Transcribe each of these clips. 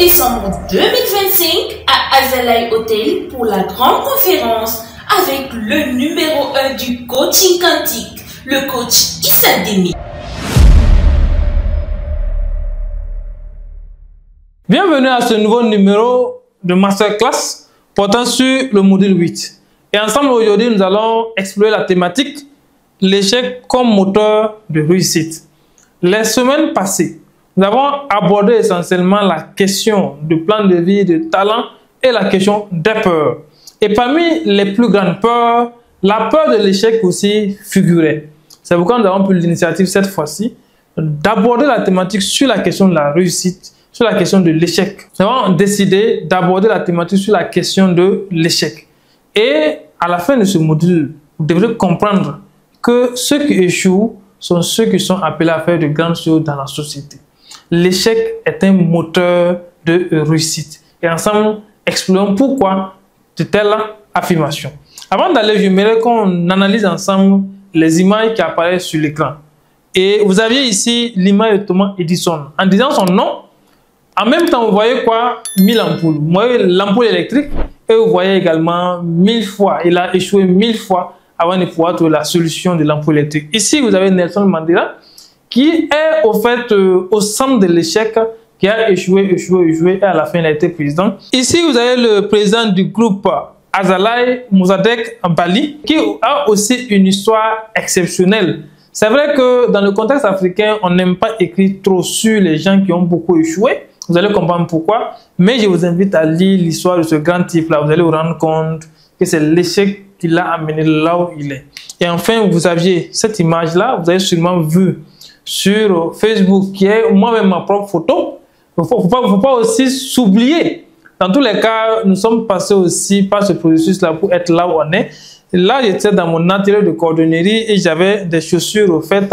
est décembre 2025 à Azalai Hotel pour la grande conférence avec le numéro 1 du coaching quantique, le coach Issa Demi. Bienvenue à ce nouveau numéro de Masterclass portant sur le module 8. Et ensemble aujourd'hui, nous allons explorer la thématique l'échec comme moteur de réussite. Les semaines passées, nous avons abordé essentiellement la question du plan de vie, de talent et la question des peurs. Et parmi les plus grandes peurs, la peur de l'échec aussi figurait. C'est pourquoi nous avons pris l'initiative cette fois-ci d'aborder la thématique sur la question de la réussite, sur la question de l'échec. Nous avons décidé d'aborder la thématique sur la question de l'échec. Et à la fin de ce module, vous devrez comprendre que ceux qui échouent sont ceux qui sont appelés à faire de grandes choses dans la société. L'échec est un moteur de réussite. Et ensemble, explorons pourquoi de telles affirmations. Avant d'aller, j'aimerais qu'on analyse ensemble les images qui apparaissent sur l'écran. Et vous aviez ici l'image de Thomas Edison. En disant son nom, en même temps, vous voyez quoi? 1000 ampoules. Vous voyez l'ampoule électrique et vous voyez également 1000 fois. Il a échoué 1000 fois avant de pouvoir trouver la solution de l'ampoule électrique. Ici, vous avez Nelson Mandela qui est au fait au centre de l'échec, qui a échoué et à la fin il a été président. Ici, vous avez le président du groupe Azalai, Mossadegh Bali, qui a aussi une histoire exceptionnelle. C'est vrai que dans le contexte africain, on n'aime pas écrire trop sur les gens qui ont beaucoup échoué. Vous allez comprendre pourquoi. Mais je vous invite à lire l'histoire de ce grand type-là. Vous allez vous rendre compte que c'est l'échec qui l'a amené là où il est. Et enfin, vous aviez cette image-là, vous avez sûrement vu sur Facebook, qui est moi-même ma propre photo. Il ne faut pas aussi s'oublier. Dans tous les cas, nous sommes passés aussi par ce processus-là pour être là où on est. Et là, j'étais dans mon atelier de cordonnerie et j'avais des chaussures au fait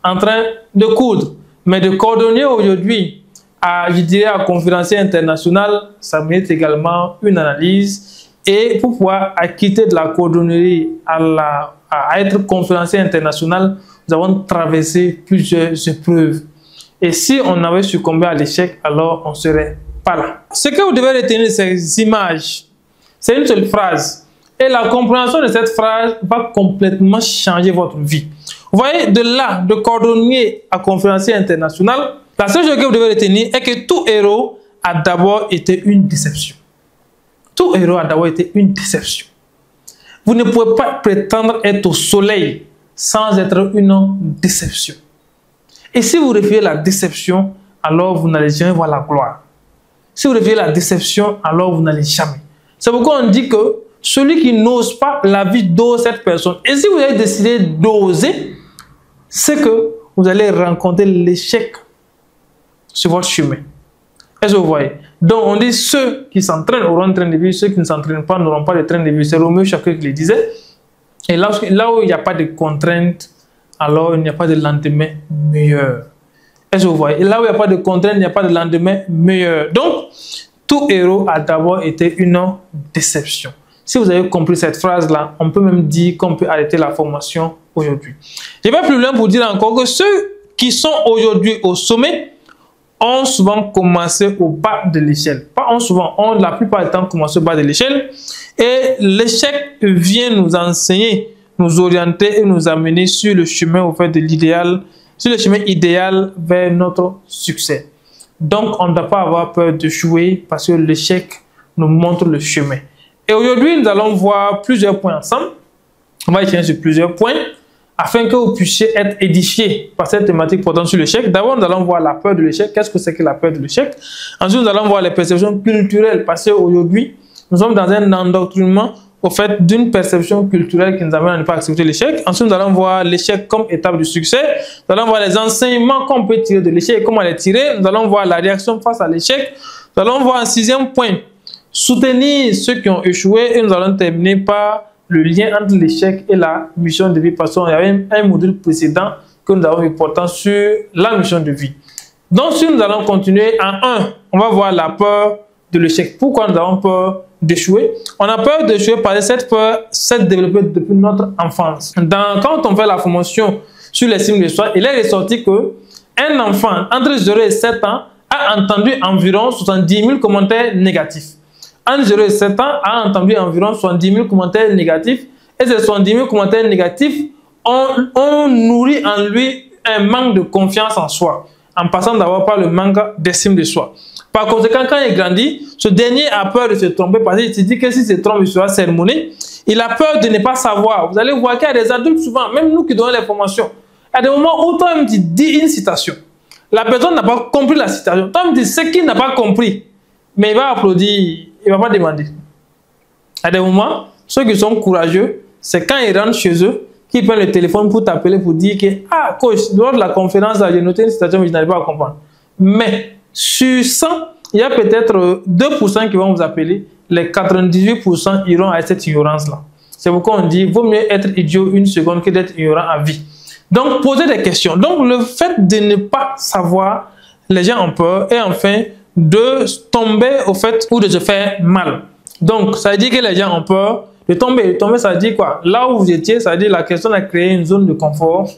en train de coudre. Mais de cordonnier aujourd'hui à, je dirais, à conférencier international, ça mérite également une analyse. Et pour pouvoir acquitter de la cordonnerie à être conférencier international, nous avons traversé plusieurs épreuves. Et si on avait succombé à l'échec, alors on ne serait pas là. Ce que vous devez retenir de ces images, c'est une seule phrase. Et la compréhension de cette phrase va complètement changer votre vie. Vous voyez, de là, de cordonnier à conférencier international, la seule chose que vous devez retenir est que tout héros a d'abord été une déception. Tout héros a d'abord été une déception. Vous ne pouvez pas prétendre être au soleil sans être une déception. Et si vous refusez la déception, alors vous n'allez jamais voir la gloire. Si vous refusez la déception, alors vous n'allez jamais. C'est pourquoi on dit que celui qui n'ose pas, la vie d'ose cette personne. Et si vous avez décidé d'oser, c'est que vous allez rencontrer l'échec sur votre chemin. Est-ce que vous voyez? Donc on dit ceux qui s'entraînent auront un train de vie, ceux qui ne s'entraînent pas n'auront pas de train de vie. C'est Roméo Chacun qui le disait. Et là où il n'y a pas de contraintes, alors il n'y a pas de lendemain meilleur. Est-ce que vous voyez? Et là où il n'y a pas de contraintes, il n'y a pas de lendemain meilleur. Donc, tout héros a d'abord été une déception. Si vous avez compris cette phrase-là, on peut même dire qu'on peut arrêter la formation aujourd'hui. Je vais plus loin pour dire encore que ceux qui sont aujourd'hui au sommet ont souvent commencé au bas de l'échelle. Pas ont souvent, ont la plupart du temps commencé au bas de l'échelle. Et l'échec vient nous enseigner, nous orienter et nous amener sur le chemin au fait de l'idéal, sur le chemin idéal vers notre succès. Donc, on ne doit pas avoir peur d'échouer parce que l'échec nous montre le chemin. Et aujourd'hui, nous allons voir plusieurs points ensemble. On va échanger sur plusieurs points afin que vous puissiez être édifiés par cette thématique portant sur l'échec. D'abord, nous allons voir la peur de l'échec. Qu'est-ce que c'est que la peur de l'échec? Ensuite, nous allons voir les perceptions culturelles parce qu'aujourd'hui, nous sommes dans un endoctrinement au fait d'une perception culturelle qui nous amène à ne pas accepter l'échec. Ensuite, nous allons voir l'échec comme étape du succès. Nous allons voir les enseignements qu'on peut tirer de l'échec et comment les tirer. Nous allons voir la réaction face à l'échec. Nous allons voir un sixième point, soutenir ceux qui ont échoué. Et nous allons terminer par le lien entre l'échec et la mission de vie. Parce qu'il y avait un module précédent que nous avons eu portant sur la mission de vie. Donc, si nous allons continuer en 1, on va voir la peur de l'échec. Pourquoi nous avons peur d'échouer? On a peur d'échouer parce que cette peur s'est développée depuis notre enfance. Quand on fait la formation sur l'estime de soi, il est ressorti que un enfant entre 0 et 7 ans a entendu environ 70 000 commentaires négatifs. Entre 0 et 7 ans a entendu environ 70 000 commentaires négatifs. Et ces 70 000 commentaires négatifs ont nourri en lui un manque de confiance en soi, en passant d'abord par le manque d'estime de soi. Par conséquent, quand il grandit, ce dernier a peur de se tromper parce qu'il se dit que s'il se trompe, il sera sermonné. Il a peur de ne pas savoir. Vous allez voir qu'il y a des adultes souvent, même nous qui donnons les formations, à des moments où toi-même tu dis une citation. La personne n'a pas compris la citation. Toi-même tu sais qu'il n'a pas compris, mais il va applaudir, il ne va pas demander. À des moments, ceux qui sont courageux, c'est quand ils rentrent chez eux, qu'ils prennent le téléphone pour t'appeler pour dire que « Ah, coach, lors de la conférence, j'ai noté une citation mais je n'arrive pas à comprendre. » Mais sur 100, il y a peut-être 2% qui vont vous appeler. Les 98% iront à cette ignorance-là. C'est pourquoi on dit vaut mieux être idiot une seconde que d'être ignorant à vie. Donc, posez des questions. Donc, le fait de ne pas savoir, les gens ont peur. Et enfin, de tomber au fait ou de se faire mal. Donc, ça veut dire que les gens ont peur de tomber. De tomber, ça veut dire quoi? Là où vous étiez, ça veut dire que la personne a créé une zone de confort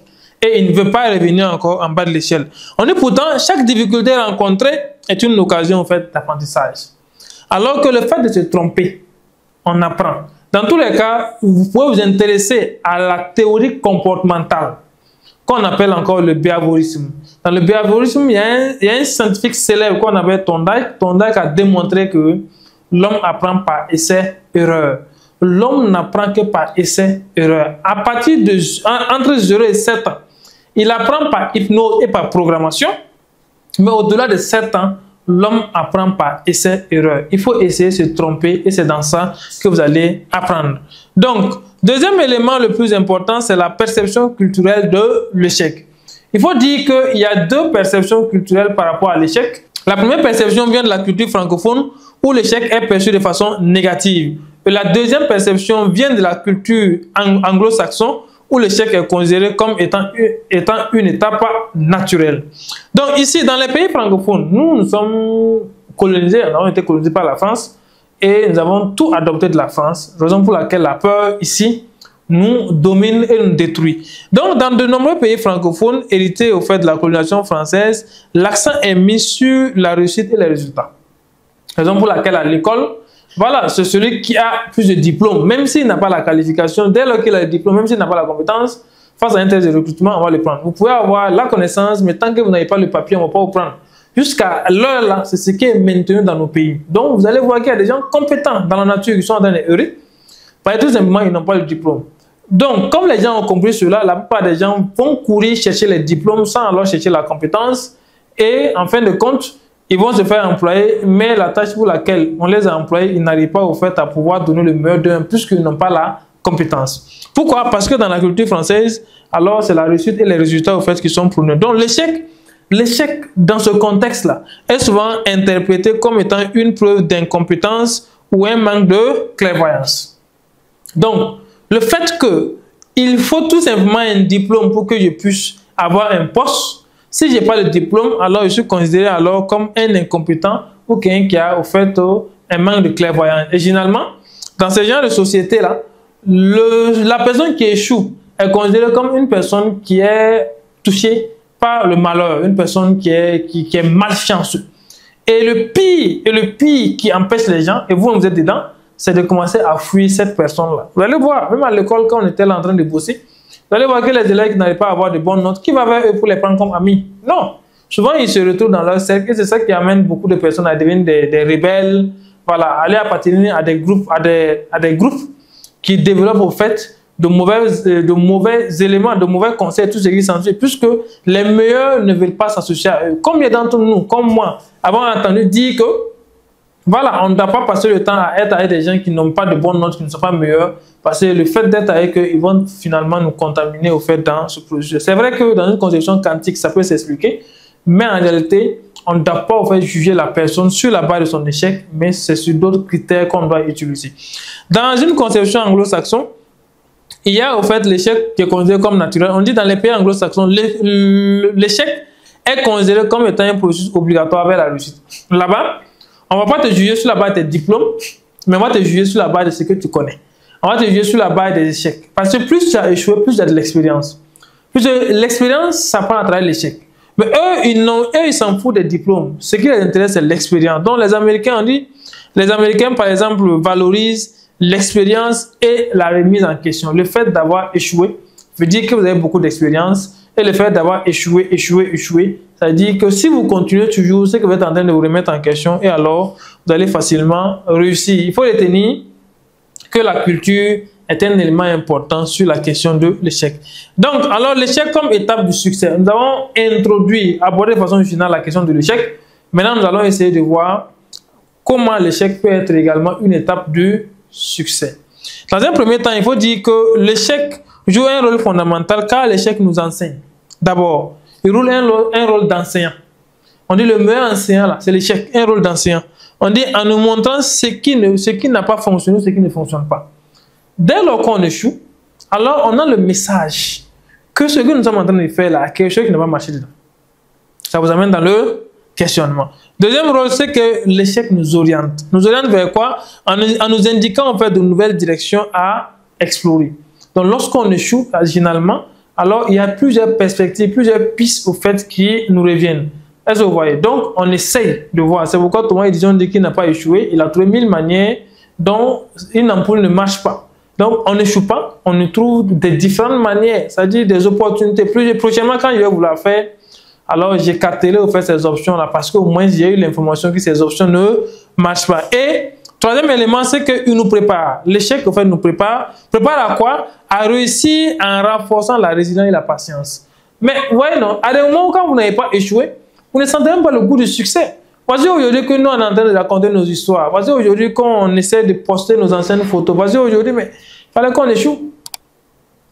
et il ne veut pas revenir encore en bas de l'échelle. On dit pourtant, chaque difficulté rencontrée est une occasion en fait d'apprentissage. Alors que le fait de se tromper, on apprend. Dans tous les cas, vous pouvez vous intéresser à la théorie comportementale, qu'on appelle encore le behaviorisme. Dans le behaviorisme, il y a un scientifique célèbre qu'on appelle Thorndike. Thorndike a démontré que l'homme apprend par essai-erreur. L'homme n'apprend que par essai-erreur. À partir de entre 0 et 7 ans, il apprend par hypnose et par programmation. Mais au-delà de 7 ans, l'homme apprend par essai-erreur. Il faut essayer de se tromper et c'est dans ça que vous allez apprendre. Donc, deuxième élément le plus important, c'est la perception culturelle de l'échec. Il faut dire qu'il y a deux perceptions culturelles par rapport à l'échec. La première perception vient de la culture francophone où l'échec est perçu de façon négative. Et la deuxième perception vient de la culture anglo-saxonne où l'échec est considéré comme étant une étape naturelle. Donc ici, dans les pays francophones, nous sommes colonisés, nous avons été colonisés par la France et nous avons tout adopté de la France, raison pour laquelle la peur ici nous domine et nous détruit. Donc dans de nombreux pays francophones hérités au fait de la colonisation française, l'accent est mis sur la réussite et les résultats. Raison pour laquelle à l'école, voilà, c'est celui qui a plus de diplômes, même s'il n'a pas la qualification, dès lors qu'il a le diplôme, même s'il n'a pas la compétence, face à un test de recrutement, on va le prendre. Vous pouvez avoir la connaissance, mais tant que vous n'avez pas le papier, on ne va pas vous prendre. Jusqu'à l'heure là, c'est ce qui est maintenu dans nos pays. Donc, vous allez voir qu'il y a des gens compétents dans la nature qui sont en train d'errer, parce que tout simplement, ils n'ont pas le diplôme. Donc, comme les gens ont compris cela, la plupart des gens vont courir chercher les diplômes sans alors chercher la compétence, et en fin de compte, ils vont se faire employer, mais la tâche pour laquelle on les a employés, ils n'arrivent pas au fait à pouvoir donner le meilleur d'eux puisqu'ils n'ont pas la compétence. Pourquoi? Parce que dans la culture française, alors c'est la réussite et les résultats au fait qui sont prônés. Donc l'échec dans ce contexte-là est souvent interprété comme étant une preuve d'incompétence ou un manque de clairvoyance. Donc le fait qu'il faut tout simplement un diplôme pour que je puisse avoir un poste. Si je n'ai pas le diplôme, alors je suis considéré alors comme un incompétent ou quelqu'un qui a au fait un manque de clairvoyance. Et généralement, dans ce genre de société-là, la personne qui échoue est considérée comme une personne qui est touchée par le malheur, une personne qui est malchanceuse. Et le pire qui empêche les gens, et vous êtes dedans, c'est de commencer à fuir cette personne-là. Vous allez voir, même à l'école, quand on était là en train de bosser, vous allez voir que les élèves qui n'arrivent pas à avoir de bonnes notes, qui va vers eux pour les prendre comme amis? Non. Souvent, ils se retrouvent dans leur cercle et c'est ça qui amène beaucoup de personnes à devenir des rebelles, voilà, aller appartenir à des groupes qui développent au fait de mauvais éléments, de mauvais conseils, tout ce qui s'ensuit, puisque les meilleurs ne veulent pas s'associer à eux. Combien d'entre nous, comme moi, avons entendu dire que voilà, on ne doit pas passer le temps à être avec des gens qui n'ont pas de bonnes notes, qui ne sont pas meilleurs, parce que le fait d'être avec eux, ils vont finalement nous contaminer au fait dans ce processus. C'est vrai que dans une conception quantique, ça peut s'expliquer, mais en réalité, on ne doit pas au fait juger la personne sur la base de son échec, mais c'est sur d'autres critères qu'on doit utiliser. Dans une conception anglo-saxonne, il y a au fait l'échec qui est considéré comme naturel. On dit dans les pays anglo-saxons, l'échec est considéré comme étant un processus obligatoire vers la réussite. Là-bas, on ne va pas te juger sur la base de tes diplômes, mais on va te juger sur la base de ce que tu connais. On va te juger sur la base des échecs. Parce que plus tu as échoué, plus tu as de l'expérience. Plus l'expérience, ça prend à travers l'échec. Mais eux, ils s'en foutent des diplômes. Ce qui les intéresse, c'est l'expérience. Donc, les Américains, les Américains, par exemple, valorisent l'expérience et la remise en question. Le fait d'avoir échoué veut dire que vous avez beaucoup d'expérience. Et le fait d'avoir échoué, ça veut dire que si vous continuez toujours, c'est que vous êtes en train de vous remettre en question et alors vous allez facilement réussir. Il faut retenir que la culture est un élément important sur la question de l'échec. Donc, alors l'échec comme étape du succès. Nous avons abordé de façon générale la question de l'échec. Maintenant, nous allons essayer de voir comment l'échec peut être également une étape du succès. Dans un premier temps, il faut dire que l'échec joue un rôle fondamental car l'échec nous enseigne. D'abord, il joue un rôle d'enseignant. On dit le meilleur enseignant, c'est l'échec, un rôle d'enseignant. On dit en nous montrant ce qui n'a pas fonctionné, ce qui ne fonctionne pas. Dès lors qu'on échoue, alors on a le message que ce que nous sommes en train de faire là, quelque chose qui n'a pas marché dedans. Ça vous amène dans le questionnement. Deuxième rôle, c'est que l'échec nous oriente. Nous oriente vers quoi? En nous indiquant en fait de nouvelles directions à explorer. Donc lorsqu'on échoue, généralement, alors il y a plusieurs perspectives, plusieurs pistes au fait qui nous reviennent. Est-ce que vous voyez? Donc on essaye de voir. C'est pourquoi Thomas Edison dit qu'il n'a pas échoué. Il a trouvé 1000 manières dont une ampoule ne marche pas. Donc on n'échoue pas, on trouve des différentes manières, c'est-à-dire des opportunités. Prochainement, quand je vais vouloir faire, alors j'ai cartellé au fait ces options-là parce qu'au moins j'ai eu l'information que ces options ne marchent pas. Et troisième élément, c'est qu'il nous prépare. L'échec, au fait, nous prépare. Prépare à quoi? À réussir en renforçant la résilience et la patience. Mais, ouais, non, à des moments où quand vous n'avez pas échoué, vous ne sentez même pas le goût du succès. Voici aujourd'hui que nous, on est en train de raconter nos histoires. Voici aujourd'hui qu'on essaie de poster nos anciennes photos. Voici aujourd'hui, mais il fallait qu'on échoue.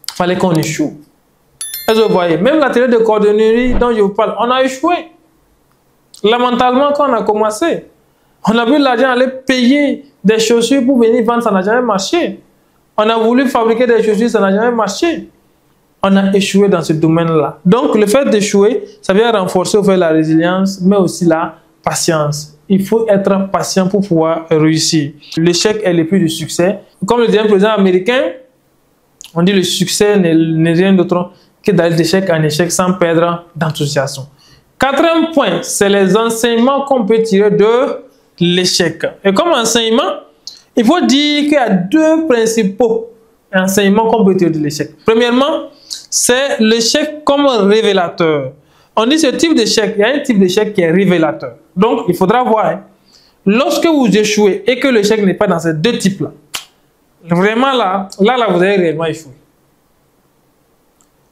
Il fallait qu'on échoue. Est-ce que vous voyez? Même la télé de cordonnerie dont je vous parle, on a échoué. Lamentalement, quand on a commencé, on a vu l'argent aller payer des chaussures pour venir vendre, ça n'a jamais marché. On a voulu fabriquer des chaussures, ça n'a jamais marché. On a échoué dans ce domaine-là. Donc, le fait d'échouer, ça vient renforcer la résilience, mais aussi la patience. Il faut être patient pour pouvoir réussir. L'échec est l'épée du succès. Comme le dit un président américain, on dit le succès n'est rien d'autre que d'aller d'échec en échec sans perdre d'enthousiasme. Quatrième point, c'est les enseignements qu'on peut tirer de l'échec. Et comme enseignement, il faut dire qu'il y a deux principaux enseignements qu'on peut tirer de l'échec. Premièrement, c'est l'échec comme révélateur. On dit ce type d'échec, il y a un type d'échec qui est révélateur. Donc, il faudra voir, hein, lorsque vous échouez et que l'échec n'est pas dans ces deux types-là, vraiment là, vous avez réellement échoué.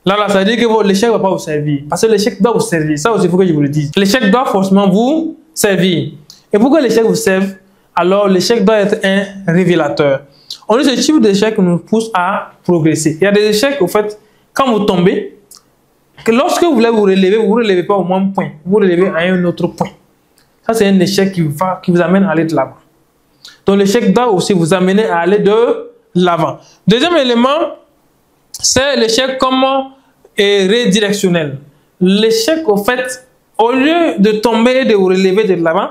Là, ça veut dire que l'échec ne va pas vous servir. Parce que l'échec doit vous servir. Ça aussi, il faut que je vous le dise. L'échec doit forcément vous servir. Et pour que l'échec vous serve, alors l'échec doit être un révélateur. On dit que ce type d'échec nous pousse à progresser. Il y a des échecs, au fait, quand vous tombez, que lorsque vous voulez vous ne relevez pas au même point. Vous relevez à un autre point. Ça, c'est un échec qui vous amène à aller de l'avant. Donc, l'échec doit aussi vous amener à aller de l'avant. Deuxième élément, c'est l'échec comme redirectionnel. L'échec, au fait, au lieu de tomber et de vous relever de l'avant,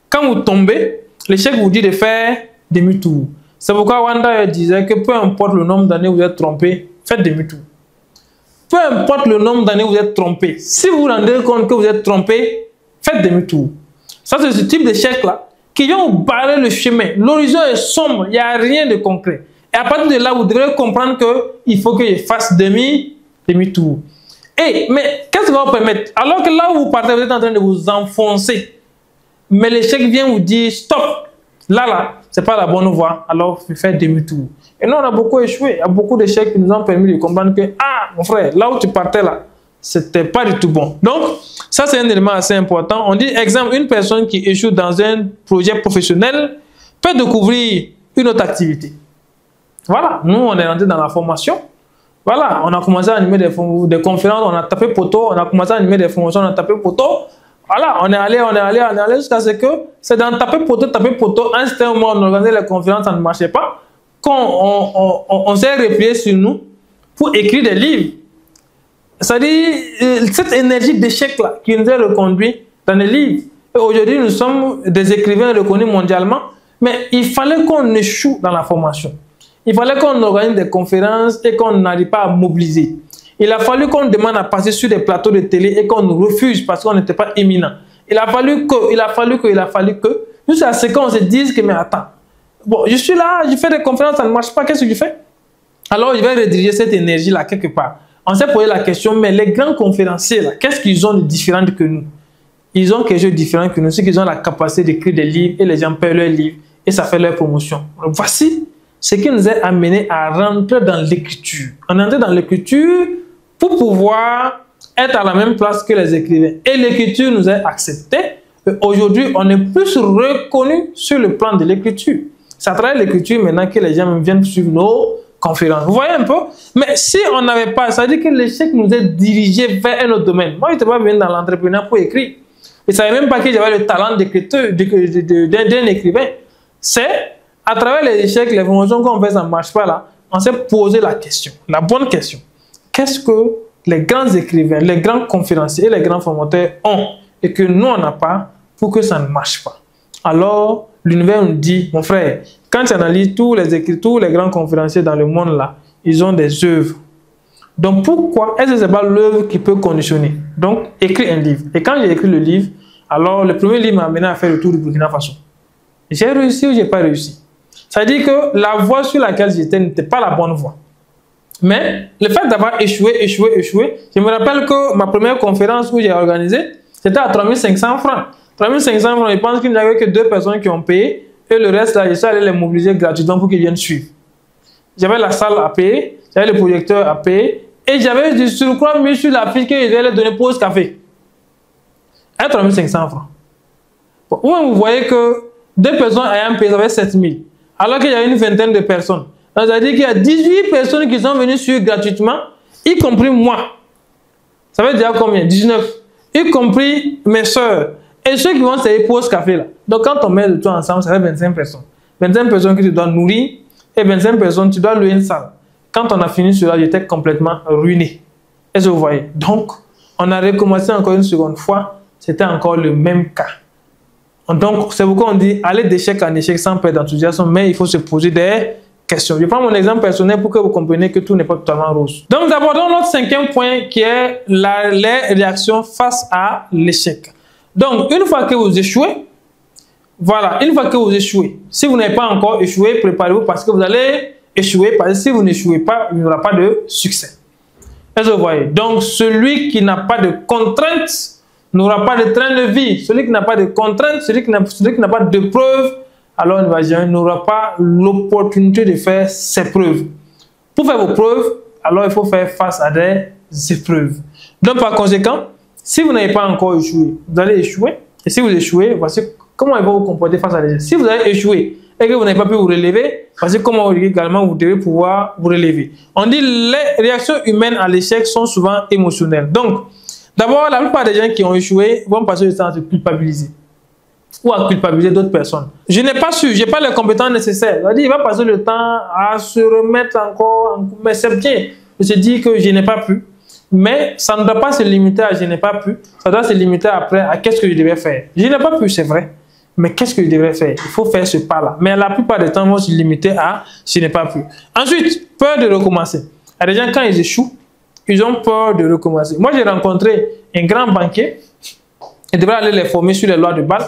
quand vous tombez, l'échec vous dit de faire demi-tour. C'est pourquoi Wanda disait que peu importe le nombre d'années où vous êtes trompé, faites demi-tour. Peu importe le nombre d'années où vous êtes trompé, si vous vous rendez compte que vous êtes trompé, faites demi-tour. Ça, c'est ce type d'échec-là qui vient vous barrer le chemin. L'horizon est sombre, il n'y a rien de concret. Et à partir de là, vous devrez comprendre qu'il faut que je fasse demi-tour. Mais qu'est-ce qui va vous permettre? Alors que là où vous partez, vous êtes en train de vous enfoncer. Mais l'échec vient vous dire stop. Là, c'est pas la bonne voie. Alors, faites demi-tour. Et nous, on a beaucoup échoué. Il y a beaucoup d'échecs qui nous ont permis de comprendre que, mon frère, là où tu partais là, c'était pas du tout bon. Donc, ça, c'est un élément assez important. On dit, exemple, une personne qui échoue dans un projet professionnel peut découvrir une autre activité. Voilà, nous, on est rentré dans la formation. Voilà, on a commencé à animer des conférences, on a tapé poteau, on a commencé à animer des formations, on a tapé poteau. Voilà, on est allé jusqu'à ce que c'est dans taper poteau, à un certain moment, on organisait les conférences, ça ne marchait pas. Quand on s'est replié sur nous pour écrire des livres. C'est-à-dire, cette énergie d'échec-là qui nous a reconduit dans les livres. Et aujourd'hui, nous sommes des écrivains reconnus mondialement, mais il fallait qu'on échoue dans la formation. Il fallait qu'on organise des conférences et qu'on n'arrive pas à mobiliser. Il a fallu qu'on demande à passer sur des plateaux de télé et qu'on nous refuse parce qu'on n'était pas éminent. Il a fallu que, jusqu'à ce qu'on se dise que, mais attends, bon, je suis là, je fais des conférences, ça ne marche pas, qu'est-ce que je fais? Alors, je vais rediriger cette énergie-là quelque part. On s'est posé la question, mais les grands conférenciers, qu'est-ce qu'ils ont de différent que nous? Ils ont quelque chose de différent que nous, c'est qu'ils ont la capacité d'écrire des livres et les gens paient leurs livres et ça fait leur promotion. Donc, voici ce qui nous a amené à rentrer dans l'écriture. On est entré dans l'écriture pour pouvoir être à la même place que les écrivains. Et l'écriture nous a acceptés. Aujourd'hui, on est plus reconnu sur le plan de l'écriture. C'est à travers l'écriture maintenant que les gens viennent suivre nos conférences. Vous voyez un peu? Mais si on n'avait pas, ça veut dire que l'échec nous a dirigés vers un autre domaine. Moi, je n'étais pas venu dans l'entrepreneuriat pour écrire. Je ne savais même pas que j'avais le talent d'écriture d'un écrivain. C'est à travers les échecs, les formations qu'on fait, ça ne marche pas là. On s'est posé la question, la bonne question. Qu'est-ce que les grands écrivains, les grands conférenciers et les grands formateurs ont et que nous, on n'a pas pour que ça ne marche pas? Alors, l'univers nous dit, mon frère, quand tu analyses tous les grands conférenciers dans le monde là, ils ont des œuvres. Donc, pourquoi est-ce que ce n'est pas l'œuvre qui peut conditionner? Donc, écris un livre. Et quand j'ai écrit le livre, alors le premier livre m'a amené à faire le tour du Burkina Faso. J'ai réussi ou j'ai pas réussi? Ça veut dire que la voie sur laquelle j'étais n'était pas la bonne voie. Mais le fait d'avoir échoué, je me rappelle que ma première conférence où j'ai organisé, c'était à 3500 francs. 3500 francs, je pense qu'il n'y avait que 2 personnes qui ont payé et le reste, là, je suis allé les mobiliser gratuitement pour qu'ils viennent suivre. J'avais la salle à payer, j'avais le projecteur à payer et j'avais du surcroît mis sur la fiche que je devais leur donner pause café. À 3500 francs. Bon, vous voyez que 2 personnes ayant payé, ça fait 7000. Alors qu'il y a une vingtaine de personnes. Ça veut dire qu'il y a 18 personnes qui sont venues suivre gratuitement, y compris moi. Ça veut dire combien? 19. Y compris mes soeurs. Et ceux qui vont se payer pause café là. Donc quand on met le tout ensemble, ça fait 25 personnes. 25 personnes que tu dois nourrir et 25 personnes, tu dois louer une salle. Quand on a fini cela, j'étais complètement ruiné. Est-ce que vous voyez? Donc, on a recommencé encore une seconde fois. C'était encore le même cas. Donc, c'est pourquoi on dit aller d'échec en échec sans perdre d'enthousiasme, mais il faut se poser des questions. Je prends mon exemple personnel pour que vous compreniez que tout n'est pas totalement rose. Donc, d'abord, notre 5e point qui est les réactions face à l'échec. Donc, une fois que vous échouez, voilà, une fois que vous échouez, si vous n'avez pas encore échoué, préparez-vous parce que vous allez échouer, parce que si vous n'échouez pas, il n'y aura pas de succès. Est-ce que vous voyez? Donc, celui qui n'a pas de contraintes n'aura pas de train de vie. Celui qui n'a pas de contraintes, celui qui n'a pas de preuves, alors il n'aura pas l'opportunité de faire ses preuves. Pour faire vos preuves, alors il faut faire face à des épreuves. Donc par conséquent, si vous n'avez pas encore échoué, vous allez échouer. Et si vous échouez, voici comment il va vous comporter face à des échecs. Si vous avez échoué et que vous n'avez pas pu vous relever, voici comment également vous devez pouvoir vous relever. On dit les réactions humaines à l'échec sont souvent émotionnelles. Donc, d'abord, la plupart des gens qui ont échoué vont passer le temps à se culpabiliser ou à culpabiliser d'autres personnes. Je n'ai pas su, je n'ai pas les compétences nécessaires. C'est-à-dire, il va passer le temps à se remettre encore, mais c'est bien. Je se dis que je n'ai pas pu, mais ça ne doit pas se limiter à je n'ai pas pu, ça doit se limiter après à qu'est-ce que je devais faire. Je n'ai pas pu, c'est vrai, mais qu'est-ce que je devrais faire? Il faut faire ce pas-là. Mais la plupart des temps, vont se limiter à je n'ai pas pu. Ensuite, peur de recommencer. Il y a des gens, quand ils échouent, ils ont peur de recommencer. Moi, j'ai rencontré un grand banquier. Il devrait aller les former sur les lois de Bâle.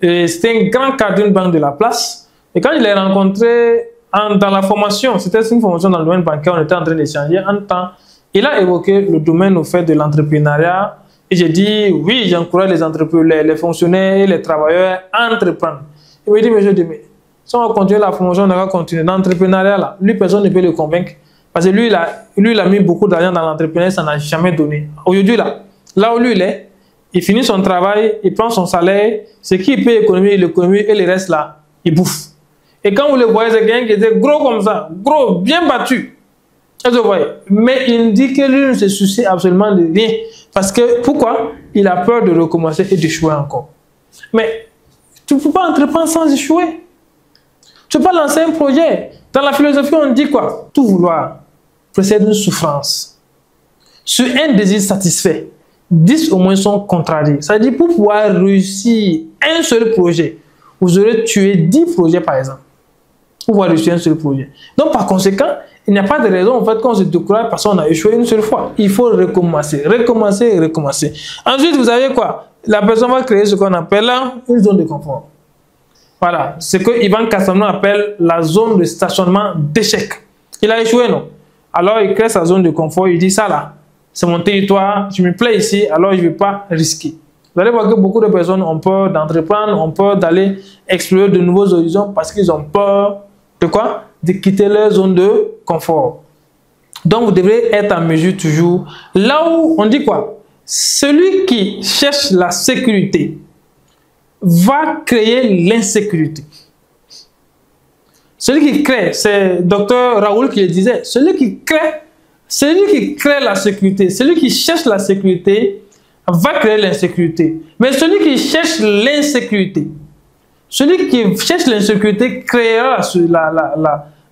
C'était un grand cadre d'une banque de la place. Et quand je l'ai rencontré dans la formation, c'était une formation dans le domaine bancaire, on était en train d'échanger en temps. Il a évoqué le domaine au fait de l'entrepreneuriat. Et j'ai dit, oui, j'encourage les entrepreneurs, les fonctionnaires et les travailleurs à entreprendre. Il m'a dit, mais je dis, mais si on va continuer la formation, on va continuer. L'entrepreneuriat, là, lui, personne ne peut le convaincre. Parce que lui, il a mis beaucoup d'argent dans l'entrepreneuriat, ça n'a jamais donné. Aujourd'hui, là où lui, il est, il finit son travail, il prend son salaire, ce qu'il peut économiser, il économise, et le reste, là, il bouffe. Et quand vous le voyez, c'est quelqu'un qui était gros comme ça, gros, bien battu. Vous voyez. Mais il dit que lui ne se soucie absolument de rien. Parce que, pourquoi? Il a peur de recommencer et d'échouer encore. Mais tu ne peux pas entreprendre sans échouer. Tu ne peux pas lancer un projet. Dans la philosophie, on dit quoi? Tout vouloir précède une souffrance. Sur un désir satisfait, 10 au moins sont contrariés. Ça veut dire pour pouvoir réussir un seul projet, vous aurez tué 10 projets par exemple. Pour pouvoir réussir un seul projet. Donc par conséquent, il n'y a pas de raison en fait qu'on se décourage parce qu'on a échoué une seule fois. Il faut recommencer, recommencer et recommencer. Ensuite, vous savez quoi? La personne va créer ce qu'on appelle une zone de confort. Voilà, ce que Ivan Cassano appelle la zone de stationnement d'échec. Il a échoué, non? Alors, il crée sa zone de confort, il dit ça là, c'est mon territoire, je me plais ici, alors je ne vais pas risquer. Vous allez voir que beaucoup de personnes ont peur d'entreprendre, ont peur d'aller explorer de nouveaux horizons parce qu'ils ont peur de quoi? De quitter leur zone de confort. Donc, vous devrez être en mesure toujours. Là où on dit quoi? Celui qui cherche la sécurité va créer l'insécurité. Celui qui crée, c'est Dr Raoul qui le disait, celui qui crée la sécurité, celui qui cherche la sécurité va créer l'insécurité. Mais celui qui cherche l'insécurité, créera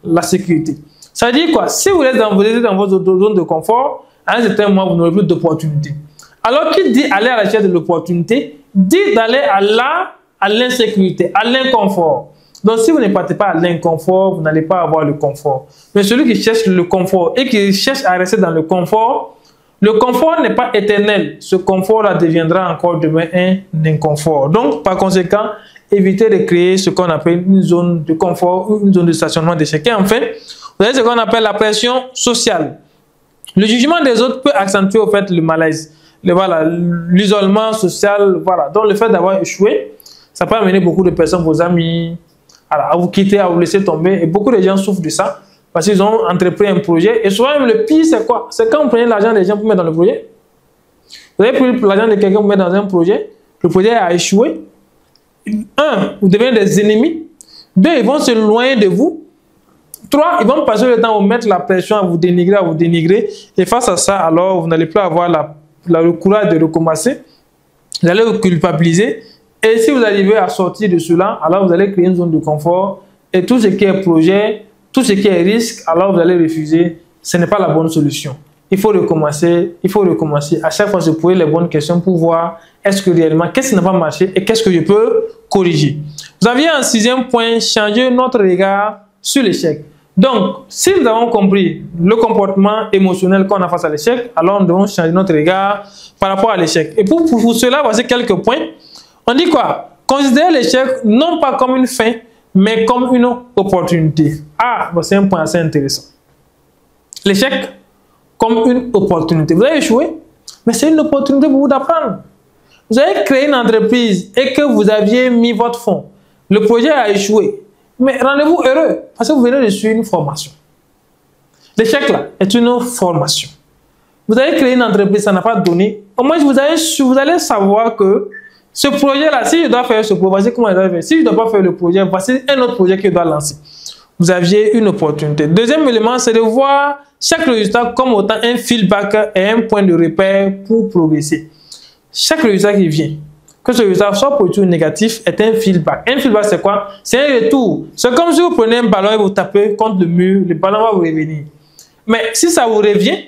la sécurité. Ça veut dire quoi? Si vous êtes dans votre zone de confort, à un certain moment, vous n'aurez plus d'opportunité. Alors, qui dit aller à la recherche de l'opportunité, dit d'aller à l'insécurité, à l'inconfort. Donc, si vous ne partez pas à l'inconfort, vous n'allez pas avoir le confort. Mais celui qui cherche le confort et qui cherche à rester dans le confort n'est pas éternel. Ce confort-là deviendra encore demain un inconfort. Donc, par conséquent, évitez de créer ce qu'on appelle une zone de confort ou une zone de stationnement d'échec. Et enfin, vous avez ce qu'on appelle la pression sociale. Le jugement des autres peut accentuer au fait le malaise. L'isolement social, voilà. Donc, le fait d'avoir échoué, ça peut amener beaucoup de personnes, vos amis, à vous quitter, à vous laisser tomber. Et beaucoup de gens souffrent de ça parce qu'ils ont entrepris un projet. Et souvent, même le pire, c'est quoi? C'est quand vous prenez l'argent des gens pour mettre dans le projet. Vous avez pris l'argent de quelqu'un pour mettre dans un projet. Le projet a échoué. Un, vous devenez des ennemis. Deux, ils vont se loin de vous. Trois, ils vont passer le temps à vous mettre la pression, à vous dénigrer. Et face à ça, alors, vous n'allez plus avoir le courage de recommencer. Vous allez vous culpabiliser. Et si vous arrivez à sortir de cela, alors vous allez créer une zone de confort. Et tout ce qui est projet, tout ce qui est risque, alors vous allez refuser. Ce n'est pas la bonne solution. Il faut recommencer. À chaque fois, se poser les bonnes questions pour voir est-ce que réellement, qu'est-ce qui n'a pas marché et qu'est-ce que je peux corriger. Vous aviez un sixième point, changer notre regard sur l'échec. Donc, si nous avons compris le comportement émotionnel qu'on a face à l'échec, alors nous devons changer notre regard par rapport à l'échec. Et pour cela, voici quelques points. On dit quoi? Considérer l'échec non pas comme une fin, mais comme une opportunité. Ah, c'est un point assez intéressant. L'échec comme une opportunité. Vous avez échoué, mais c'est une opportunité pour vous d'apprendre. Vous avez créé une entreprise et que vous aviez mis votre fonds. Le projet a échoué. Mais rendez-vous heureux parce que vous venez de suivre une formation. L'échec là est une formation. Vous avez créé une entreprise, ça n'a pas donné. Au moins, vous allez savoir que ce projet-là, si je dois faire ce projet, voici comment je dois faire. Si je ne dois pas faire le projet, voici un autre projet que je dois lancer. Vous aviez une opportunité. Deuxième élément, c'est de voir chaque résultat comme autant un feedback et un point de repère pour progresser. Chaque résultat qui vient, que ce résultat soit positif ou négatif, est un feedback. Un feedback, c'est quoi? C'est un retour. C'est comme si vous prenez un ballon et vous tapez contre le mur, le ballon va vous revenir. Mais si ça vous revient,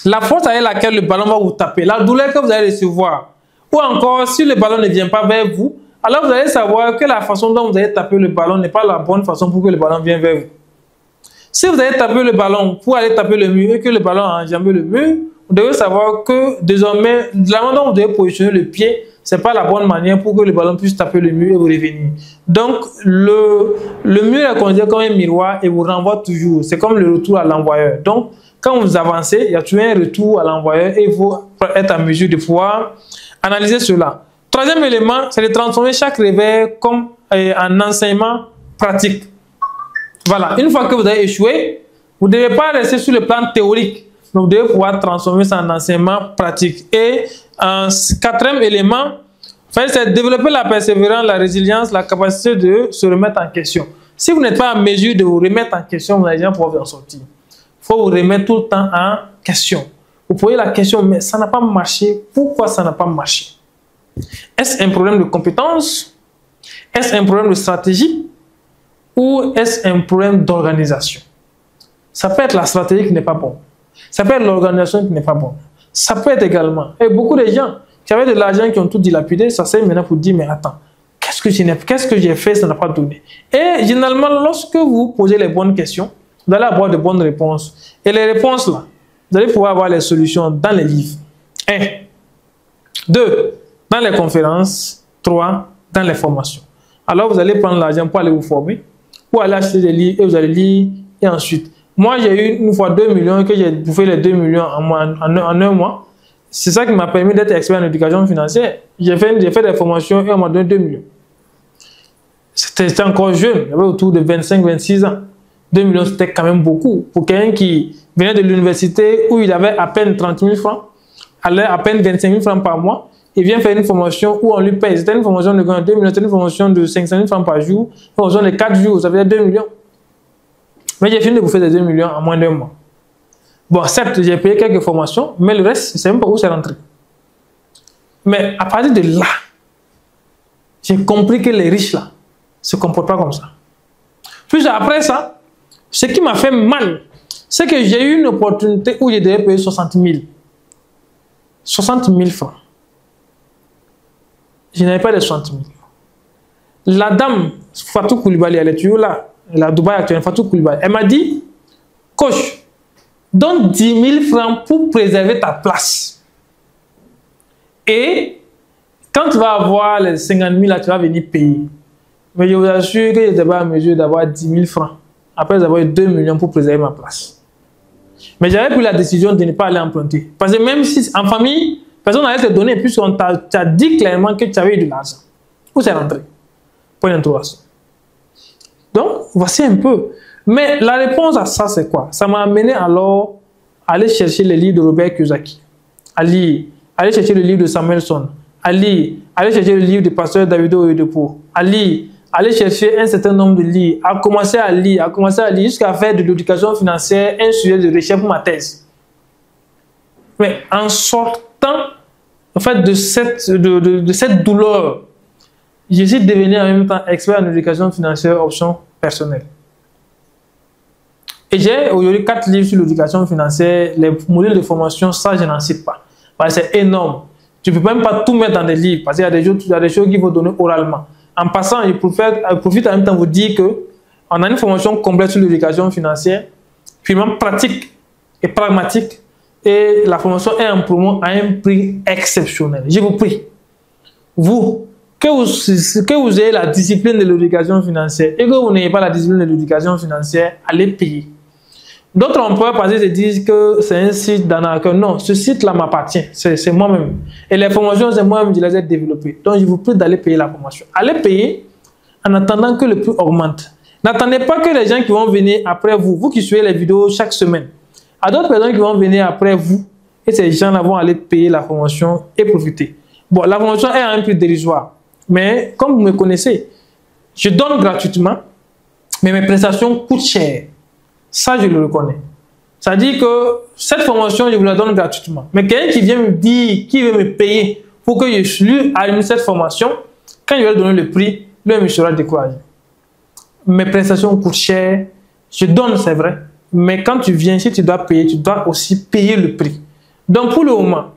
la force avec laquelle le ballon va vous taper, la douleur que vous allez recevoir, ou encore, si le ballon ne vient pas vers vous, alors vous allez savoir que la façon dont vous allez taper le ballon n'est pas la bonne façon pour que le ballon vienne vers vous. Si vous allez taper le ballon pour aller taper le mur et que le ballon a enjambé le mur, vous devez savoir que désormais, la manière dont vous devez positionner le pied, ce n'est pas la bonne manière pour que le ballon puisse taper le mur et vous revenir. Donc, le mur est considéré comme un miroir et vous renvoie toujours. C'est comme le retour à l'envoyeur. Donc, quand vous avancez, il y a toujours un retour à l'envoyeur et il faut être en mesure de pouvoir analyser cela. Troisième élément, c'est de transformer chaque réveil comme un enseignement pratique. Voilà, une fois que vous avez échoué, vous ne devez pas rester sur le plan théorique. Donc, vous devez pouvoir transformer ça en enseignement pratique. Et un quatrième élément, c'est de développer la persévérance, la résilience, la capacité de se remettre en question. Si vous n'êtes pas en mesure de vous remettre en question, vous n'allez jamais pouvoir vous en sortir. Il faut vous remettre tout le temps en question. Vous posez la question, mais ça n'a pas marché. Pourquoi ça n'a pas marché? Est-ce un problème de compétence? Est-ce un problème de stratégie? Ou est-ce un problème d'organisation? Ça peut être la stratégie qui n'est pas bonne. Ça peut être l'organisation qui n'est pas bonne. Ça peut être également. Et beaucoup de gens qui avaient de l'argent qui ont tout dilapidé, ça sert maintenant pour dire, mais attends, qu'est-ce que j'ai fait, ça n'a pas donné. Et généralement, lorsque vous posez les bonnes questions, vous allez avoir de bonnes réponses. Et les réponses là, vous allez pouvoir avoir les solutions dans les livres. 1. 2. Dans les conférences. 3. Dans les formations. Alors vous allez prendre l'argent pour aller vous former, pour aller acheter des livres et vous allez lire. Et ensuite, moi j'ai eu une fois 2 millions que j'ai bouffé les 2 millions en un mois. C'est ça qui m'a permis d'être expert en éducation financière. J'ai fait des formations et on m'a donné 2 millions. C'était encore jeune, j'avais autour de 25-26 ans. 2 millions, c'était quand même beaucoup. Pour quelqu'un qui venait de l'université où il avait à peine 30 000 francs, allait à peine 25 000 francs par mois, il vient faire une formation où on lui paye. C'était une formation de 2 millions, c'était une formation de 500 000 francs par jour, une formation de 4 jours, ça faisait 2 millions. Mais j'ai fini de bouffer des 2 millions en moins d'un mois. Bon, certes, j'ai payé quelques formations, mais le reste, je ne sais même pas où c'est rentré. Mais à partir de là, j'ai compris que les riches là, ne se comportent pas comme ça. Puis après ça, ce qui m'a fait mal, c'est que j'ai eu une opportunité où je devais payer 60 000. 60 000 francs. Je n'avais pas de 60 000. La dame, Fatou Koulibaly, elle est toujours là. Elle est à Dubaï actuellement, Fatou Koulibaly. Elle m'a dit, coach, donne 10 000 francs pour préserver ta place. Et quand tu vas avoir les 50 000 là, tu vas venir payer. Mais je vous assure que je n'étais pas en mesure d'avoir 10 000 francs après avoir eu 2 millions pour préserver ma place. Mais j'avais pris la décision de ne pas aller emprunter. Parce que même si en famille, personne n'allait te donner puisqu'on t'a dit clairement que tu avais eu de l'argent. Où c'est rentré? Point d'interrogation. Donc, voici un peu. Mais la réponse à ça, c'est quoi? Ça m'a amené alors à aller chercher les livres de Robert Kiyosaki, à lire, aller chercher le livre de Samuelson, à lire, aller chercher le livre du pasteur Davido Oyedepo, à lire, aller chercher un certain nombre de livres, à commencer à lire jusqu'à faire de l'éducation financière un sujet de recherche pour ma thèse. Mais en sortant en fait, de cette douleur, je suis devenu en même temps expert en éducation financière option personnelle. Et j'ai aujourd'hui 4 livres sur l'éducation financière, les modules de formation, ça je n'en cite pas. Parce que c'est énorme. Tu ne peux même pas tout mettre dans des livres parce qu'il y a des choses qu'il faut donner oralement. En passant, je profite en même temps de vous dire qu'on a une formation complète sur l'éducation financière, purement pratique et pragmatique. Et la formation est en promo à un prix exceptionnel. Je vous prie, vous, que vous ayez la discipline de l'éducation financière et que vous n'ayez pas la discipline de l'éducation financière, allez payer. D'autres employeurs passés se disent que c'est un site d'arnaqueur. Non, ce site-là m'appartient. C'est moi-même. Et les formations, c'est moi-même qui les ai développées. Donc, je vous prie d'aller payer la formation. Allez payer en attendant que le prix augmente. N'attendez pas que les gens qui vont venir après vous, vous qui suivez les vidéos chaque semaine, à d'autres personnes qui vont venir après vous, et ces gens-là vont aller payer la formation et profiter. Bon, la formation est à un prix dérisoire. Mais comme vous me connaissez, je donne gratuitement, mais mes prestations coûtent cher. Ça, je le reconnais. Ça dit que cette formation, je vous la donne gratuitement. Mais quelqu'un qui vient me dire, qui veut me payer pour que je lui allume cette formation, quand je vais lui donner le prix, lui, il sera découragé. Mes prestations coûtent cher. Je donne, c'est vrai. Mais quand tu viens, si tu dois payer, tu dois aussi payer le prix. Donc, pour le moment,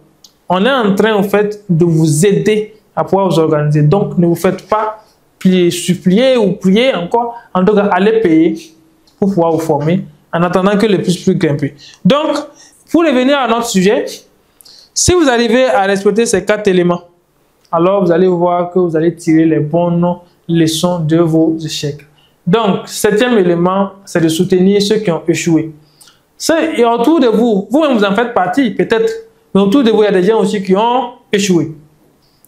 on est en train, en fait, de vous aider à pouvoir vous organiser. Donc, ne vous faites pas supplier ou prier encore. En tout cas, allez payer pour pouvoir vous former en attendant que le prix puisse grimper. Donc, pour revenir à notre sujet, si vous arrivez à respecter ces 4 éléments, alors vous allez voir que vous allez tirer les bonnes leçons de vos échecs. Donc, 7e élément, c'est de soutenir ceux qui ont échoué. Et autour de vous, vous-même vous en faites partie peut-être, mais autour de vous, il y a des gens aussi qui ont échoué.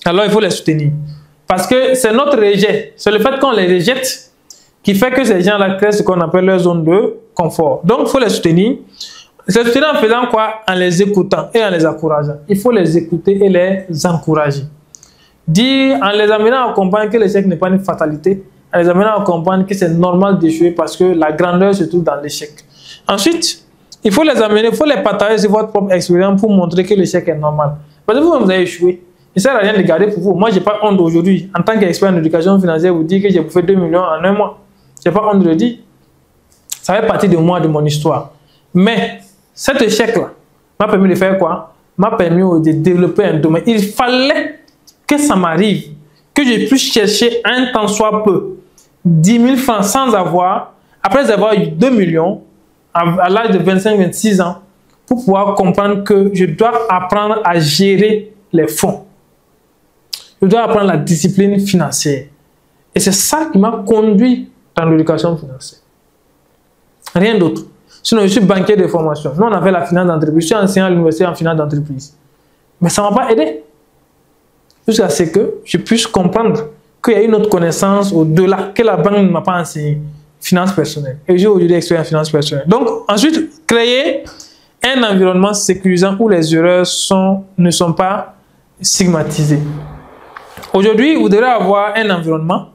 Alors, il faut les soutenir. Parce que c'est notre rejet, c'est le fait qu'on les rejette qui fait que ces gens-là créent ce qu'on appelle leur zone de confort. Donc, il faut les soutenir. Les soutenir en faisant quoi? En les écoutant et en les encourageant. Il faut les écouter et les encourager. Dire, en les amenant à comprendre que l'échec n'est pas une fatalité, en les amenant à comprendre que c'est normal d'échouer parce que la grandeur se trouve dans l'échec. Ensuite, il faut les amener, il faut les partager sur votre propre expérience pour montrer que l'échec est normal. Parce que vous-même, vous avez échoué. Il ne sert à rien de garder pour vous. Moi, je n'ai pas honte aujourd'hui, en tant qu'expert en éducation financière, vous dire que j'ai bouffé 2 millions en un mois. Je n'ai pas honte de le dire. Ça fait partie de moi, de mon histoire. Mais cet échec-là m'a permis de faire quoi? M'a permis de développer un domaine. Il fallait que ça m'arrive, que je puisse chercher un temps soit peu 10 000 francs sans avoir, après avoir eu 2 millions, à l'âge de 25-26 ans pour pouvoir comprendre que je dois apprendre à gérer les fonds. Je dois apprendre la discipline financière. Et c'est ça qui m'a conduit dans l'éducation financière. Rien d'autre. Sinon, je suis banquier de formation. Nous, on a fait la finance d'entreprise. Je suis enseignant à l'université en finance d'entreprise. Mais ça ne m'a pas aidé. Jusqu'à ce que je puisse comprendre qu'il y a une autre connaissance au-delà que la banque ne m'a pas enseigné. Finance personnelle. Et j'ai aujourd'hui expérience en finance personnelle. Donc, ensuite, créer un environnement sécurisant où les erreurs ne sont pas stigmatisées. Aujourd'hui, vous devrez avoir un environnement.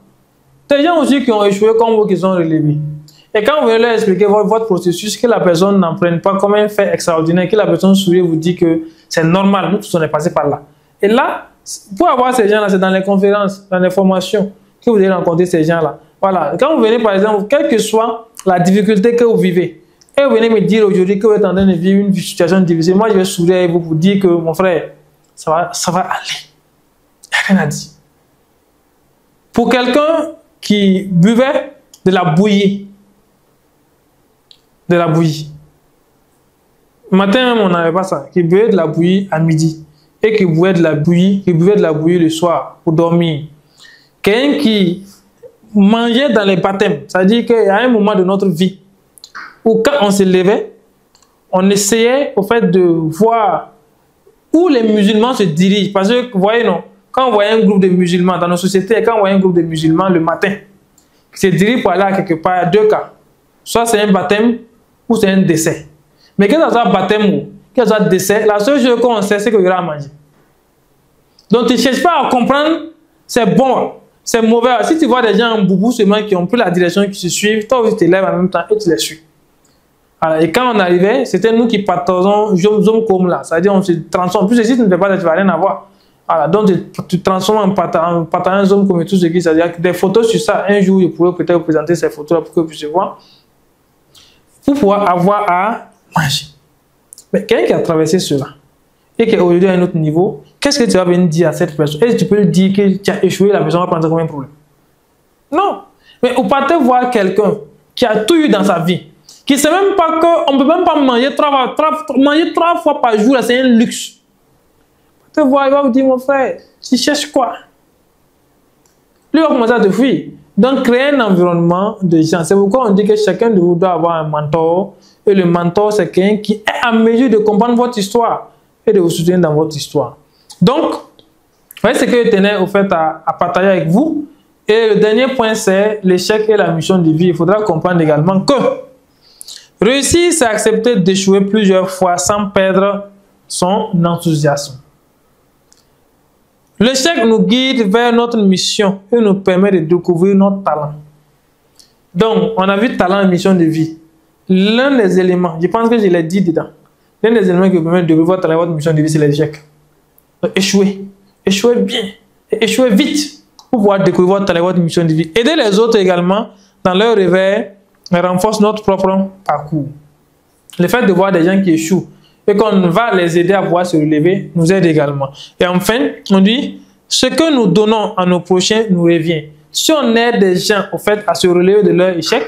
Des gens aussi qui ont échoué comme vous qui sont relevés. Et quand vous venez leur expliquer votre processus, que la personne n'en prenne pas comme un fait extraordinaire, que la personne sourit vous dit que c'est normal, nous tous on est passé par là. Et là, pour avoir ces gens-là, c'est dans les conférences, dans les formations que vous allez rencontrer ces gens-là. Voilà. Quand vous venez, par exemple, quelle que soit la difficulté que vous vivez, et vous venez me dire aujourd'hui que vous êtes en train de vivre une situation difficile, moi je vais sourire avec vous pour dire que mon frère, ça va aller. Il n'y a rien à dire. Pour quelqu'un qui buvait de la bouillie, matin même on n'avait pas ça, qui buvait de la bouillie à midi et qui buvait de la bouillie le soir pour dormir. Quelqu'un qui mangeait dans les baptêmes, c'est-à-dire qu'il y a un moment de notre vie où quand on se levait, on essayait au fait de voir où les musulmans se dirigent. Parce que vous voyez, non, quand on voyait un groupe de musulmans dans nos sociétés, quand on voyait un groupe de musulmans le matin, qui se dirige pour aller à quelque part, il y a deux cas. Soit c'est un baptême ou c'est un décès. Mais que ce soit baptême ou que ce soit décès, la seule chose qu'on sait, c'est qu'il y aura à manger. Donc tu ne cherches pas à comprendre, c'est bon, c'est mauvais. Si tu vois des gens en boubou seulement qui ont pris la direction, qui se suivent, toi aussi tu te lèves en même temps et tu les suis. Alors, et quand on arrivait, c'était nous qui partageons zoom comme là. C'est-à-dire on se transforme. Plus si tu ne fais pas ça, tu ne vas rien avoir. Voilà, donc tu transformes en partageant zoom comme tout ce qui, c'est-à-dire des photos sur ça. Un jour, je pourrais peut-être vous présenter ces photos-là pour que vous puissiez voir. Pour pouvoir avoir à manger. Mais quelqu'un qui a traversé cela et qui est aujourd'hui à un autre niveau, qu'est-ce que tu vas venir dire à cette personne? Est-ce que tu peux lui dire que tu as échoué, la personne va prendre ça comme un problème? Non. Mais vous partez voir quelqu'un qui a tout eu dans sa vie, qui ne sait même pas qu'on ne peut même pas manger trois fois par jour, c'est un luxe. Vous voir, il va vous dire, mon frère, tu cherches quoi? Lui va commencer à te fuir. Donc, créer un environnement de gens. C'est pourquoi on dit que chacun de vous doit avoir un mentor. Et le mentor, c'est quelqu'un qui est à mesure de comprendre votre histoire et de vous soutenir dans votre histoire. Donc, voyez ce que je tenais au fait à partager avec vous. Et le dernier point, c'est l'échec et la mission de vie. Il faudra comprendre également que réussir, c'est accepter d'échouer plusieurs fois sans perdre son enthousiasme. L'échec nous guide vers notre mission et nous permet de découvrir notre talent. Donc, on a vu talent et mission de vie. L'un des éléments, je pense que je l'ai dit dedans, l'un des éléments qui vous permet de découvrir votre talent et votre mission de vie, c'est l'échec. Donc, échouer. Échouer bien. Et échouer vite pour pouvoir découvrir votre talent et votre mission de vie. Aider les autres également dans leur réveil renforce notre propre parcours. Le fait de voir des gens qui échouent et qu'on va les aider à pouvoir se relever, nous aide également. Et enfin, on dit, ce que nous donnons à nos prochains nous revient. Si on aide des gens au fait à se relever de leur échec,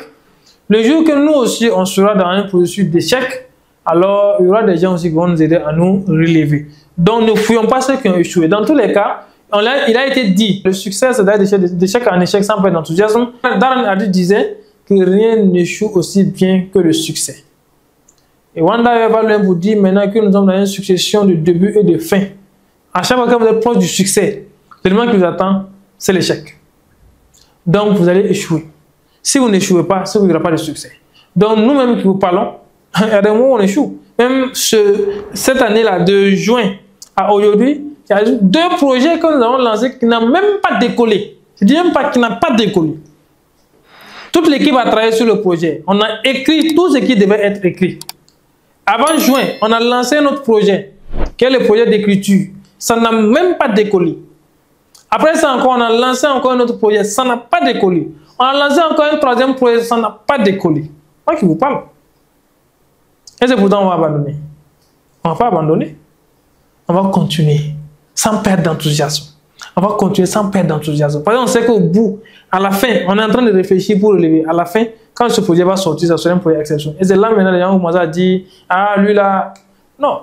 le jour que nous aussi on sera dans un processus d'échec, alors il y aura des gens aussi qui vont nous aider à nous relever. Donc ne fouillons pas ceux qui ont échoué. Dans tous les cas, il a été dit, le succès c'est d'aller d'échec en échec sans perdre d'enthousiasme. Darren Hardy disait que rien n'échoue aussi bien que le succès. Et Wanda va vous dire maintenant que nous sommes dans une succession de début et de fin. À chaque fois que vous êtes proche du succès, l'élément qui vous attend, c'est l'échec. Donc vous allez échouer. Si vous n'échouez pas, il n'y aura pas de succès. Donc nous-mêmes qui vous parlons, il y a des moments où on échoue. Même cette année-là, de juin à aujourd'hui, il y a 2 projets que nous avons lancés qui n'ont même pas décollé. Je ne dis même pas qu'ils n'ont pas décollé. Toute l'équipe a travaillé sur le projet. On a écrit tout ce qui devait être écrit. Avant juin, on a lancé notre projet, qui est le projet d'écriture. Ça n'a même pas décollé. Après ça encore, on a lancé encore un autre projet, ça n'a pas décollé. On a lancé encore un 3e projet, ça n'a pas décollé. Moi qui vous parle. Et c'est pourtant on va abandonner. On ne va pas abandonner. On va continuer, sans perdre d'enthousiasme. On va continuer sans perdre d'enthousiasme. Parce qu'on sait qu'au bout, à la fin, on est en train de réfléchir pour relever. À la fin, quand ce projet va sortir, ça sera un projet exceptionnel. Et c'est là maintenant les gens commencent à dire, ah lui là, non,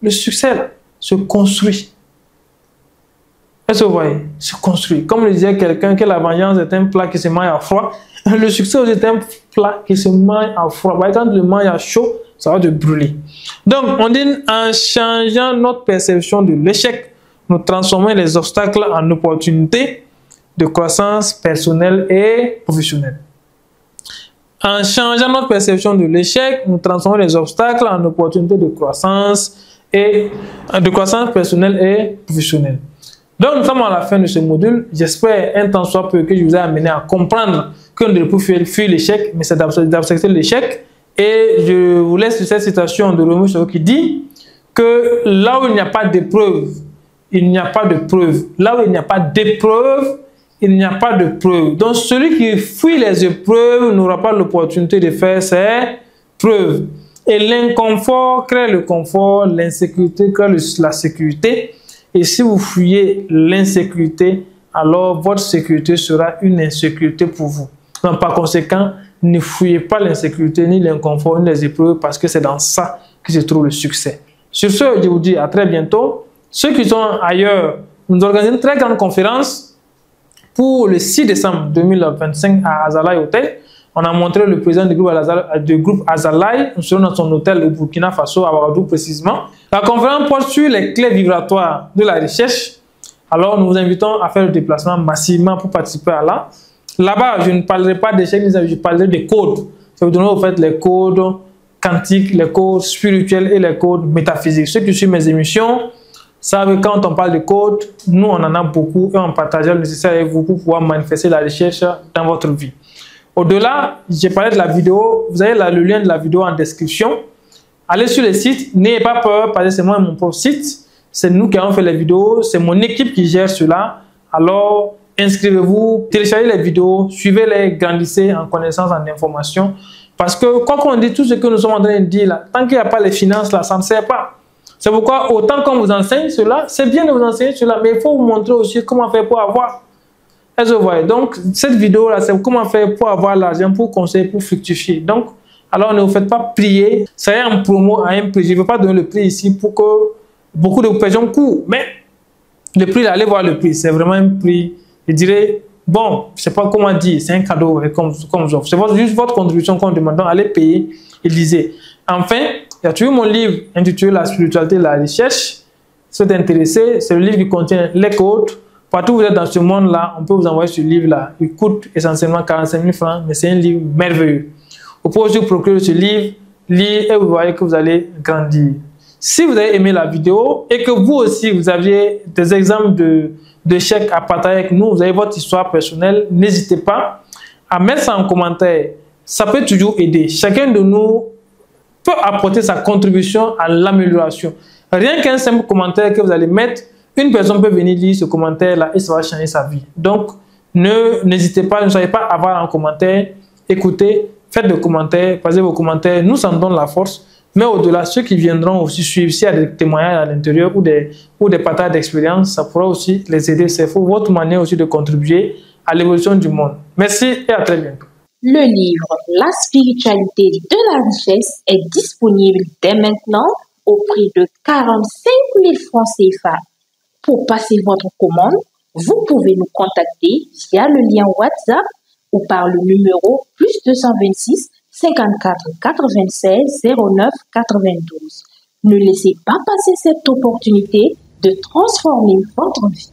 le succès là, se construit. Est-ce que vous voyez? Se construit. Comme le disait quelqu'un, que la vengeance est un plat qui se mange à froid, le succès aussi est un plat qui se mange à froid. Quand le mange à chaud, ça va te brûler. Donc, on dit, en changeant notre perception de l'échec, nous transformons les obstacles en opportunités de croissance personnelle et professionnelle. En changeant notre perception de l'échec, nous transformons les obstacles en opportunités de croissance personnelle et professionnelle. Donc, nous sommes à la fin de ce module. J'espère, un temps soit peu, que je vous ai amené à comprendre que nous ne devons pas fuir l'échec, mais c'est d'accepter l'échec. Et je vous laisse sur cette citation de Romain qui dit que là où il n'y a pas d'épreuve, il n'y a pas de preuve. Là où il n'y a pas d'épreuve, il n'y a pas de preuve. Donc, celui qui fuit les épreuves n'aura pas l'opportunité de faire ses preuves. Et l'inconfort crée le confort, l'insécurité crée la sécurité. Et si vous fuyez l'insécurité, alors votre sécurité sera une insécurité pour vous. Donc, par conséquent, ne fuyez pas l'insécurité, ni l'inconfort, ni les épreuves, parce que c'est dans ça que se trouve le succès. Sur ce, je vous dis à très bientôt. Ceux qui sont ailleurs, nous organisons une très grande conférence pour le 6 décembre 2025 à Azalai Hotel. On a montré le président du groupe Azalai. Nous serons dans son hôtel au Burkina Faso, à Ouagadougou précisément. La conférence porte sur les clés vibratoires de la recherche. Alors, nous vous invitons à faire le déplacement massivement pour participer à là. Là-bas, je ne parlerai pas d'échecs, je parlerai des codes. Je vous donnerai en fait les codes quantiques, les codes spirituels et les codes métaphysiques. Ceux qui suivent mes émissions savent que quand on parle de codes, nous on en a beaucoup et on partage le nécessaire avec vous pour pouvoir manifester la recherche dans votre vie. Au-delà, j'ai parlé de la vidéo. Vous avez le lien de la vidéo en description. Allez sur le site, n'ayez pas peur parce que c'est moi et mon propre site. C'est nous qui avons fait les vidéos, c'est mon équipe qui gère cela. Alors, inscrivez-vous, téléchargez les vidéos, suivez-les, grandissez en connaissance, en information. Parce que, quoi qu'on dit, tout ce que nous sommes en train de dire là, tant qu'il n'y a pas les finances là, ça ne sert pas. C'est pourquoi, autant qu'on vous enseigne cela, c'est bien de vous enseigner cela, mais il faut vous montrer aussi comment faire pour avoir. Est-ce que vous voyez? Donc, cette vidéo là, c'est comment faire pour avoir l'argent, pour conseiller, pour fructifier. Donc, alors ne vous faites pas prier, ça y est en promo à un prix. Je ne veux pas donner le prix ici pour que beaucoup de personnes courent, mais le prix là, allez voir le prix, c'est vraiment un prix. Je dirais, bon, je ne sais pas comment dire, c'est un cadeau comme j'offre. C'est juste votre contribution qu'on demande, donc allez payer et lisez. Enfin, il y a toujours mon livre intitulé La spiritualité et la recherche. Si vous êtes intéressé, c'est le livre qui contient les codes. Partout où vous êtes dans ce monde-là, on peut vous envoyer ce livre-là. Il coûte essentiellement 45 000 francs, mais c'est un livre merveilleux. Vous pouvez aussi procurer ce livre, lire et vous voyez que vous allez grandir. Si vous avez aimé la vidéo et que vous aussi, vous aviez des exemples d'échecs à partager avec nous, vous avez votre histoire personnelle, n'hésitez pas à mettre ça en commentaire. Ça peut toujours aider. Chacun de nous peut apporter sa contribution à l'amélioration. Rien qu'un simple commentaire que vous allez mettre, une personne peut venir lire ce commentaire-là et ça va changer sa vie. Donc, n'hésitez pas, ne soyez pas avare en commentaire. Écoutez, faites des commentaires, passez vos commentaires, nous ça nous donne la force. Mais au-delà, ceux qui viendront aussi suivre, s'il y a des témoignages à l'intérieur ou des partages d'expérience, ça pourra aussi les aider. C'est votre manière aussi de contribuer à l'évolution du monde. Merci et à très bientôt. Le livre La spiritualité de la richesse est disponible dès maintenant au prix de 45 000 francs CFA. Pour passer votre commande, vous pouvez nous contacter via le lien WhatsApp ou par le numéro +226 54 96 09 92. Ne laissez pas passer cette opportunité de transformer votre vie.